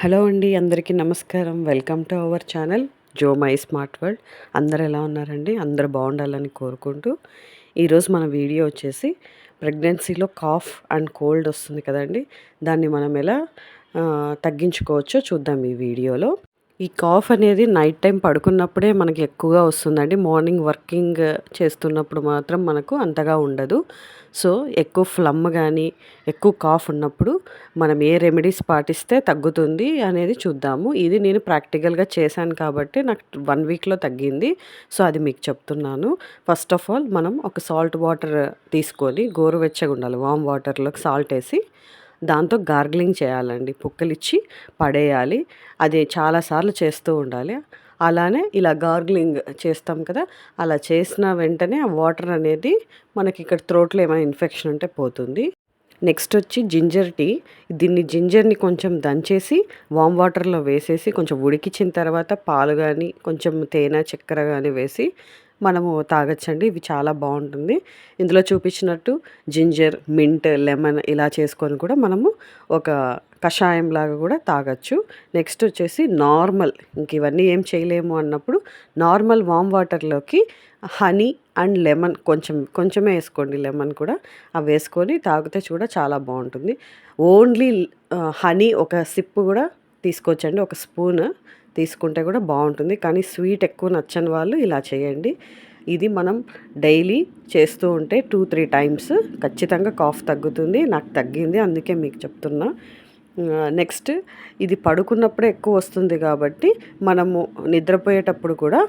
Hello అండి, అందరికీ నమస్కారం. Welcome to our channel Jo my smart world. అందరు ఎలా ఉన్నారండి? అందరు బాగుండాలని కోరుకుంటూ ఈరోజు మన వీడియో వచ్చేసి ప్రెగ్నెన్సీలో కాఫ్ అండ్ కోల్డ్ వస్తుంది కదండి, దాన్ని మనం ఎలా తగ్గించుకోవచ్చో చూద్దాం ఈ వీడియోలో. ఈ కాఫ్ అనేది నైట్ టైం పడుకున్నప్పుడే మనకి ఎక్కువగా వస్తుందండి. మార్నింగ్ వర్కింగ్ చేస్తున్నప్పుడు మాత్రం మనకు అంతగా ఉండదు. సో ఎక్కువ ఫ్లమ్ కానీ ఎక్కువ కాఫ్ ఉన్నప్పుడు మనం ఏ రెమెడీస్ పాటిస్తే తగ్గుతుంది అనేది చూద్దాము. ఇది నేను ప్రాక్టికల్గా చేశాను కాబట్టి నాకు 1 వీక్లో తగ్గింది. సో అది మీకు చెప్తున్నాను. ఫస్ట్ ఆఫ్ ఆల్ మనం ఒక సాల్ట్ వాటర్ తీసుకొని గోరువెచ్చగా ఉండాలి, వామ్ వాటర్లోకి సాల్ట్ వేసి దాంతో గార్గిలింగ్ చేయాలండి. పుక్కలిచ్చి పడేయాలి. అది చాలాసార్లు చేస్తూ ఉండాలి. అలానే ఇలా గార్గిలింగ్ చేస్తాం కదా, అలా చేసిన వెంటనే ఆ వాటర్ అనేది మనకి ఇక్కడ థ్రోట్లో ఏమైనా ఇన్ఫెక్షన్ ఉంటే పోతుంది. నెక్స్ట్ వచ్చి జింజర్ టీ. జింజర్ని కొంచెం దంచేసి వామ్ వాటర్లో వేసేసి కొంచెం ఉడికించిన తర్వాత పాలు కానీ కొంచెం తేనె చక్కెర కానీ వేసి మనము తాగొచ్చండి. ఇవి చాలా బాగుంటుంది. ఇందులో చూపించినట్టు జింజర్, మింట్, లెమన్ ఇలా చేసుకొని కూడా మనము ఒక కషాయం లాగా కూడా తాగొచ్చు. నెక్స్ట్ వచ్చేసి నార్మల్, ఇంక ఇవన్నీ ఏం చేయలేము అన్నప్పుడు నార్మల్ వామ్ వాటర్లోకి హనీ అండ్ లెమన్ కొంచెమే వేసుకోండి, లెమన్ కూడా అవి వేసుకొని తాగితే కూడా చాలా బాగుంటుంది. ఓన్లీ హనీ ఒక సిప్ కూడా తీసుకోవచ్చండి, ఒక స్పూన్ తీసుకుంటే కూడా బాగుంటుంది. కానీ స్వీట్ ఎక్కువ నచ్చని వాళ్ళు ఇలా చేయండి. ఇది మనం డైలీ చేస్తూ ఉంటే 2-3 టైమ్స్ ఖచ్చితంగా కాఫ్ తగ్గుతుంది. నాకు తగ్గింది, అందుకే మీకు చెప్తున్నా. నెక్స్ట్ ఇది పడుకున్నప్పుడే ఎక్కువ వస్తుంది కాబట్టి మనము నిద్రపోయేటప్పుడు కూడా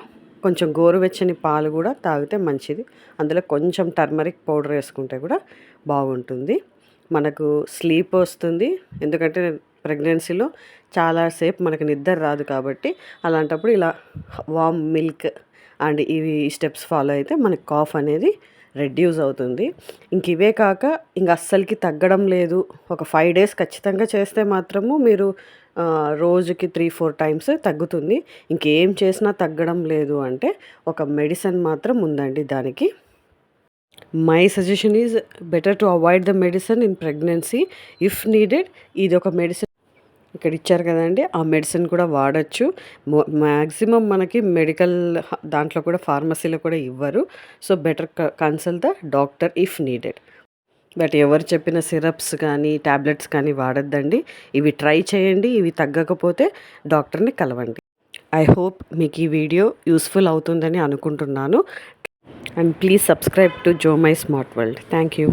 కొంచెం గోరువెచ్చని పాలు కూడా తాగితే మంచిది. అందులో కొంచెం టర్మరిక్ పౌడర్ వేసుకుంటే కూడా బాగుంటుంది. మనకు స్లీప్ వస్తుంది, ఎందుకంటే ప్రెగ్నెన్సీలో చాలాసేపు మనకు నిద్ర రాదు కాబట్టి అలాంటప్పుడు ఇలా వామ్ మిల్క్ అండ్ ఇవి స్టెప్స్ ఫాలో అయితే మనకి కాఫ్ అనేది రెడ్యూస్ అవుతుంది. ఇంక ఇవే కాక ఇంక అస్సలకి తగ్గడం లేదు, ఒక 5 డేస్ ఖచ్చితంగా చేస్తే మాత్రము మీరు రోజుకి 3-4 టైమ్స్ తగ్గుతుంది. ఇంకేం చేసినా తగ్గడం లేదు అంటే ఒక మెడిసిన్ మాత్రం ఉందండి దానికి. My suggestion is better to avoid the medicine in pregnancy if needed. ఇది ఒక మెడిసిన్ ఇక్కడ ఇచ్చారు కదండి, ఆ మెడిసిన్ కూడా వాడచ్చు. మ్యాక్సిమం మనకి మెడికల్ దాంట్లో కూడా ఫార్మసీలో కూడా ఇవ్వరు. So better consult the doctor if needed. But ఎవరు చెప్పిన సిరప్స్ కానీ ట్యాబ్లెట్స్ కానీ వాడద్దండి. ఇవి ట్రై చేయండి. ఇవి తగ్గకపోతే డాక్టర్ని కలవండి. ఐ హోప్ మీకు ఈ వీడియో యూస్ఫుల్ అవుతుందని అనుకుంటున్నాను. And please subscribe to Jo my smart world. Thank you.